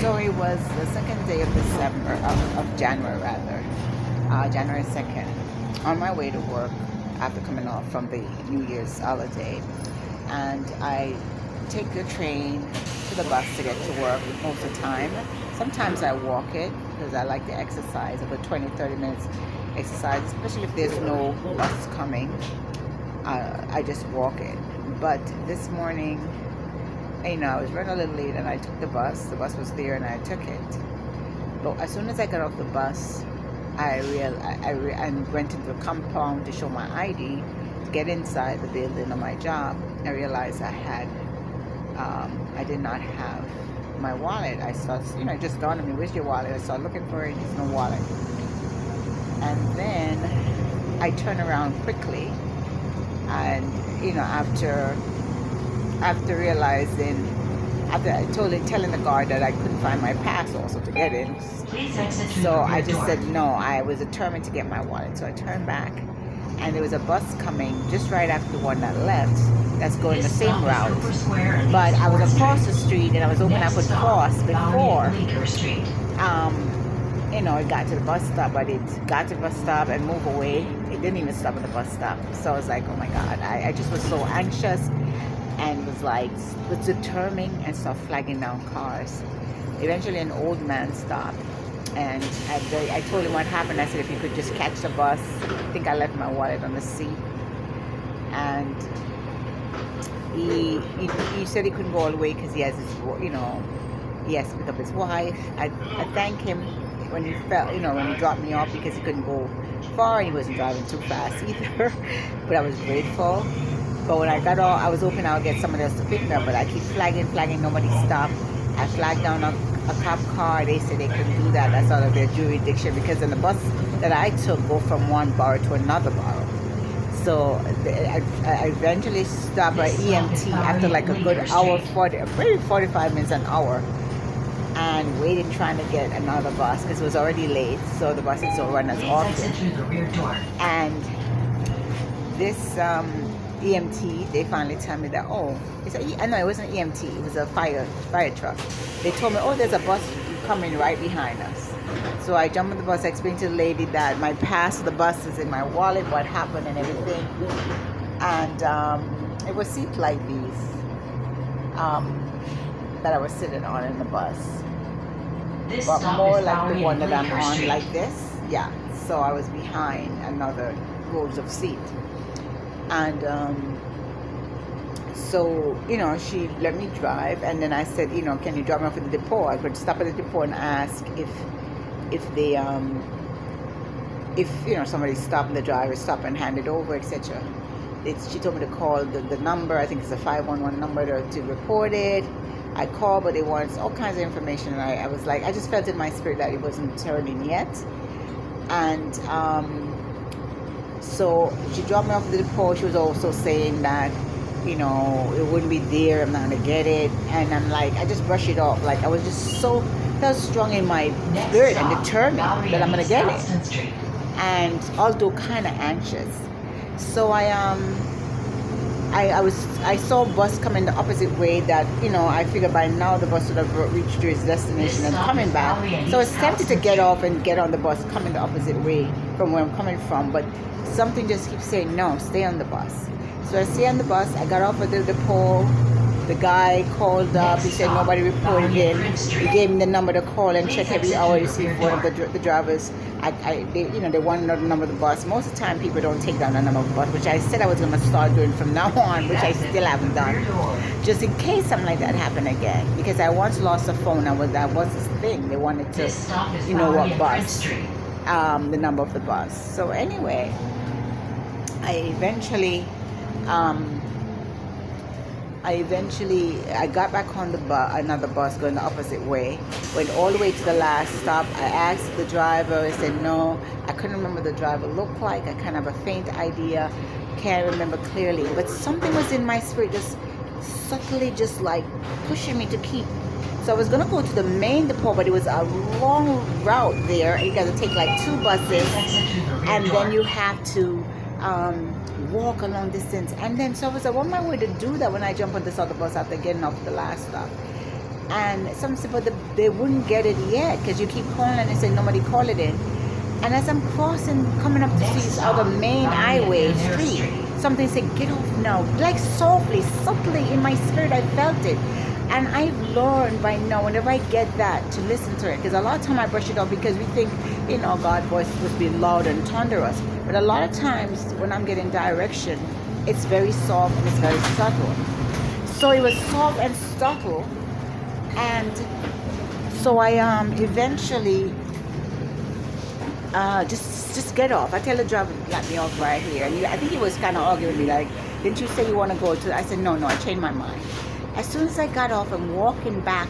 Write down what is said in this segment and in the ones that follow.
So it was the second day of December, of January rather, January 2nd, on my way to work after coming off from the New Year's holiday. And I take the train to the bus to get to work most of the time. Sometimes I walk it because I like to exercise, about 20-30 minutes exercise, especially if there's no bus coming. I just walk it. But this morning, I was running a little late and I took the bus. The bus was there and I took it. But as soon as I got off the bus, I went into the compound to show my ID to get inside the building of my job. I realized I did not have my wallet. I started, it just dawned on me, where's your wallet? I started looking for it, there's no wallet. And then I turned around quickly and, after realizing, after telling the guard that I couldn't find my pass also to get in. So I just said no, I was determined to get my wallet. So I turned back and there was a bus coming just right after the one that left that's going the same route. But I was across the street and I was hoping I could cross before it got to the bus stop, but it got to the bus stop and moved away. It didn't even stop at the bus stop. So I was like, oh my God, I just was so anxious and was determined and started flagging down cars. Eventually an old man stopped and I told him what happened. I said, if you could just catch the bus. I think I left my wallet on the seat. And he said he couldn't go all the way because he has he has to pick up his wife. I thank him when he when he dropped me off because he couldn't go far. He wasn't driving too fast either. But I was grateful. But when I got off, I was hoping I would get someone else to pick me up, but I keep flagging, nobody stopped. I flagged down a cop car. They said they couldn't do that. That's out of their jurisdiction because in the bus that I took go from one borough to another borough. So I eventually stopped at EMT after like a good hour, maybe 45 minutes, an hour, and waited trying to get another bus because it was already late. So the buses don't run as often. And this EMT, they finally tell me that, it wasn't EMT, it was a fire truck. They told me, there's a bus coming right behind us. So I jumped on the bus, I explained to the lady that my pass of the bus is in my wallet, what happened and everything. And it was seats like these that I was sitting on in the bus. But more like the one that I'm on like this. Yeah, so I was behind another rows of seat. And so she let me drive, and then I said, can you drop me off at the depot? I could stop at the depot and ask if they somebody stopped, the driver stop and hand it over, etc. She told me to call the number. I think it's a 511 number to report it. I called, but they wanted all kinds of information, and I was like, I just felt in my spirit that it wasn't turning yet. And so she dropped me off at the depot. She was also saying that, it wouldn't be there, I'm not going to get it. And I'm like, I just brushed it off. Like, I was just so strong in my spirit and determined that I'm going to get it. And although kind of anxious. So I saw a bus coming the opposite way that, I figured by now the bus would have reached to its destination and coming back. So I was tempted to get off and get on the bus coming the opposite way from where I'm coming from. But something just keeps saying, no, stay on the bus. So I stay on the bus. I got off at the depot. The guy called up. He said nobody reported in. He gave me the number to call and check every hour to see if one of the drivers. They want to know the number of the bus. Most of the time, people don't take down the number of the bus, which I said I was going to start doing from now on, which I still haven't done, just in case something like that happened again. Because I once lost a phone. That was this thing. They wanted to, what bus, the number of the bus. So anyway, I got back on another bus going the opposite way, went all the way to the last stop. I asked the driver, he said no. I couldn't remember what the driver looked like. I kind of have a faint idea, can't remember clearly, but something was in my spirit just subtly just like pushing me to keep. So I was going to go to the main depot, but it was a long route there. You got to take like 2 buses, and then you have to walk a long distance. And then so I was on my way to do that when I jumped on this other bus after getting off the last stop. And some said, but they wouldn't get it yet because you keep calling and they say nobody called it in. And as I'm crossing, coming up to this other main highway street, something said, get off now. Like softly, subtly in my spirit, I felt it. And I've learned by now, whenever I get that, to listen to it. Because a lot of time I brush it off because we think, God's voice is supposed to be loud and thunderous. But a lot of times when I'm getting direction, it's very soft and it's very subtle. So it was soft and subtle. And so I eventually just get off. I tell the driver to let me off right here. And I think he was kind of arguing with me, like, didn't you say you want to go to? I said, no, I changed my mind. As soon as I got off and walking back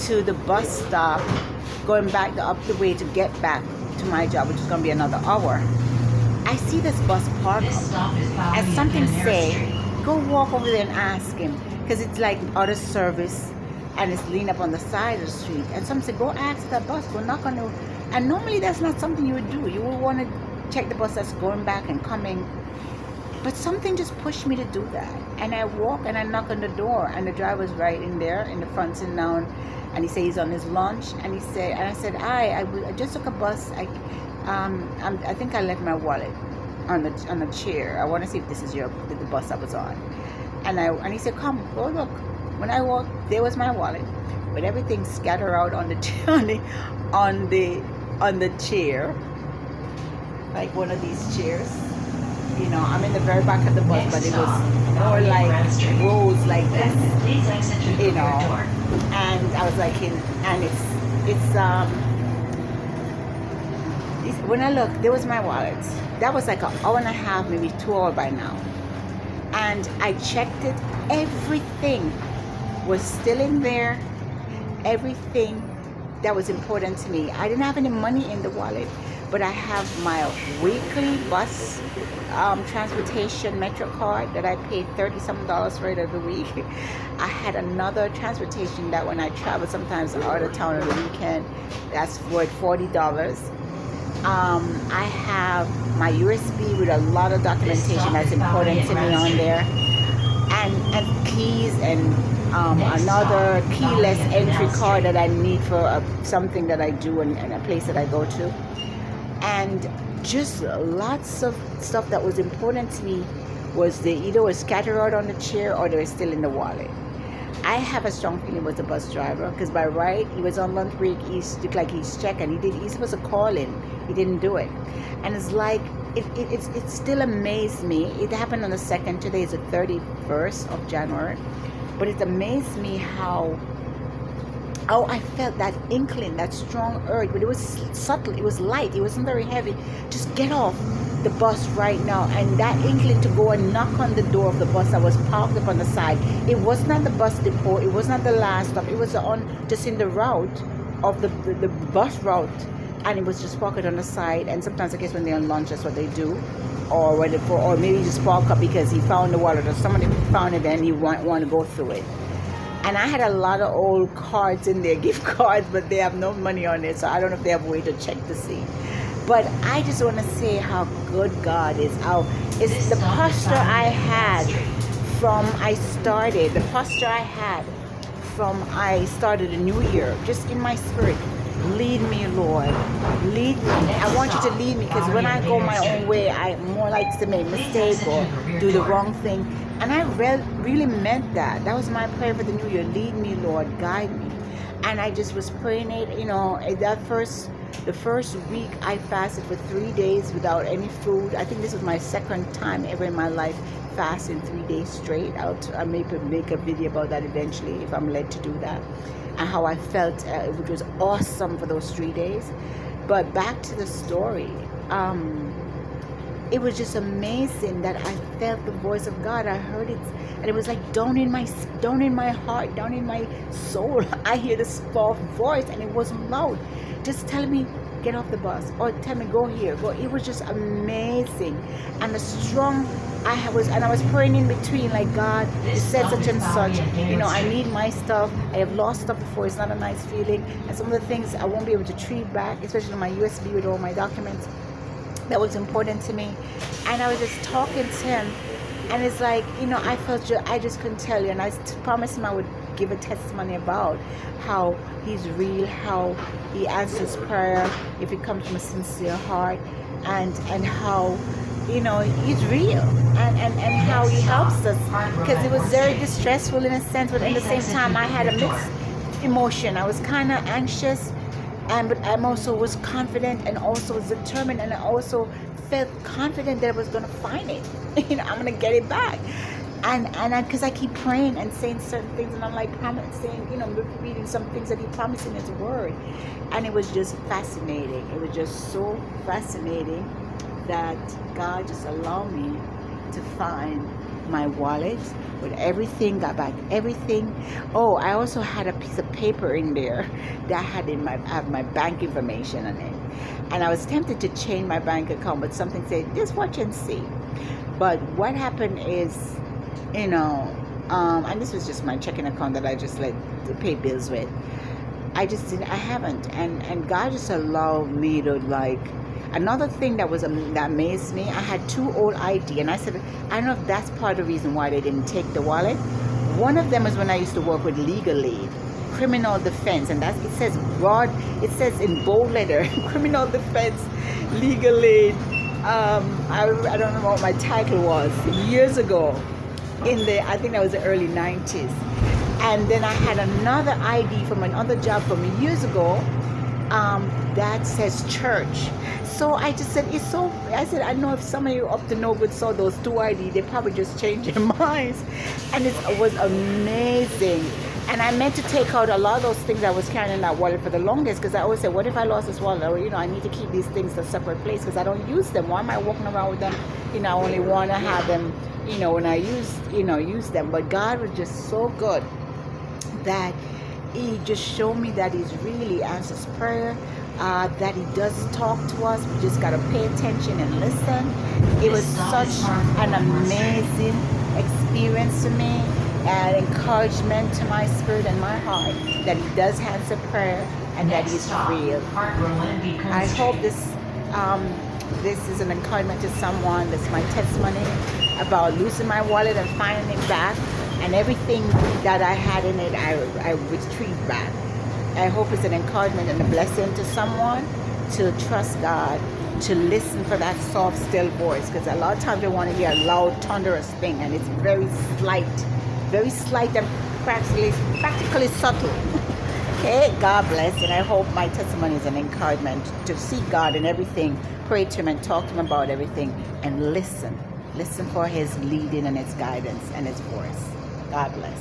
to the bus stop, going back up the way to get back to my job, which is going to be another hour, I see this bus parked up. And something say, go walk over there and ask him. Because it's like out of service and it's leaned up on the side of the street. And some say, go ask that bus, go knock on the... And normally that's not something you would do. You would want to check the bus that's going back and coming. But something just pushed me to do that. And I walk and I knock on the door, and the driver's right in there in the front sitting down, and he says he's on his lunch. And he said, and I said, I just took a bus. I think I left my wallet on the chair. I want to see if this is the bus I was on. And he said, come, go look. When I walked, there was my wallet, with everything scattered out on the chair, like one of these chairs. I'm in the very back of the bus, but it was more like rows like this, and I was like when I looked, there was my wallet. That was like an hour and a half, maybe 2 hours by now. And I checked it, everything was still in there, everything that was important to me. I didn't have any money in the wallet, but I have my weekly bus transportation Metro card that I paid $30-something for it every week. I had another transportation that when I travel sometimes out of town on the weekend, that's worth $40. I have my USB with a lot of documentation that's important to me on there, and keys and another keyless entry card that I need for something that I do in a place that I go to. And just lots of stuff that was important to me was they either were scattered out on the chair or they were still in the wallet. I have a strong feeling with the bus driver, because by right, he was on lunch break, he looked like he's checking. He's supposed to call in, he didn't do it. And it's like, it still amazed me. It happened on the 2nd, today is the 31st of January. But it amazed me how I felt that inkling, that strong urge, but it was subtle, it was light, it wasn't very heavy. Just get off the bus right now. And that inkling to go and knock on the door of the bus that was parked up on the side. It was not the bus depot, it was not the last stop, it was just in the route of the bus route, and it was just parked on the side. And sometimes I guess when they're on lunch, that's what they do. Or maybe just park up because he found the wallet, or somebody found it and he want to go through it. And I had a lot of old cards in there, gift cards, but they have no money on it, so I don't know if they have a way to check to see. But I just want to say how good God is. It's the posture I had from I started the new year, just in my spirit. Lead me, Lord. Lead me. I want you to lead me, because when I go my own way, I more like to make mistakes or do the wrong thing. And I really meant that. That was my prayer for the new year. Lead me, Lord. Guide me. And I just was praying it, the first week I fasted for 3 days without any food. I think this was my second time ever in my life fasting 3 days straight. I may make a video about that eventually if I'm led to do that, and how I felt, which was awesome for those 3 days. But back to the story, it was just amazing that I felt the voice of God. I heard it, and it was like down in my heart, down in my soul. I hear this soft voice, and it wasn't loud, just telling me, get off the bus, or tell me, go here, go. It was just amazing. And the strong I was praying in between, like, God, you said such and such, I need my stuff. I have lost stuff before. It's not a nice feeling. And some of the things I won't be able to retrieve back, especially my USB with all my documents. That was important to me. And I was just talking to him, and it's like, I felt I just couldn't tell you. And I promised him I would give a testimony about how he's real, how he answers prayer if it comes from a sincere heart, and how, you know, he's real, and how he helps us, because it was very distressful in a sense, but at the same time I had a mixed emotion. I was kind of anxious, but I also was confident and also was determined, and I also felt confident that I was going to find it. You know, I'm going to get it back. And because I keep praying and saying certain things, and I'm like saying, you know, reading some things that he promised in his word. And it was just fascinating. It was just so fascinating that God just allowed me to find my wallet with everything, got back everything. Oh, I also had a piece of paper in there that had have my bank information on it. And I was tempted to change my bank account, but something said, just watch and see. But what happened is, you know, and this was just my checking account that I just let to pay bills with. I haven't, and God just allowed me to, like, another thing that amazed me. I had 2 old ID, and I said, I don't know if that's part of the reason why they didn't take the wallet. One of them is when I used to work with legal aid, criminal defense, and it says in bold letter, criminal defense, legal aid. I don't know what my title was years ago. I think that was the early 90s. And then I had another ID from another job from years ago that says church. So I just said, I know if some of you up to no good saw those 2 ID, they probably just changed their minds. And it was amazing. And I meant to take out a lot of those things I was carrying in that wallet for the longest, because I always said, what if I lost this wallet? Or, you know, I need to keep these things in a separate place because I don't use them. Why am I walking around with them? You know, I only want to have them, you know, when I use them. But God was just so good that he just showed me that he's really answers prayer, that he does talk to us. We just got to pay attention and listen. It was such an amazing experience to me, and encouragement to my spirit and my heart that he does answer prayer and that he's real. I hope this is an encouragement to someone. This is my testimony about losing my wallet and finding it back, and everything that I had in it I retrieved back. I hope it's an encouragement and a blessing to someone to trust God, to listen for that soft, still voice, because a lot of times they want to hear a loud, thunderous thing, and it's very slight and practically subtle. Okay, God bless, and I hope my testimony is an encouragement to seek God in everything, pray to him and talk to him about everything, and listen for his leading and his guidance and his voice. God bless.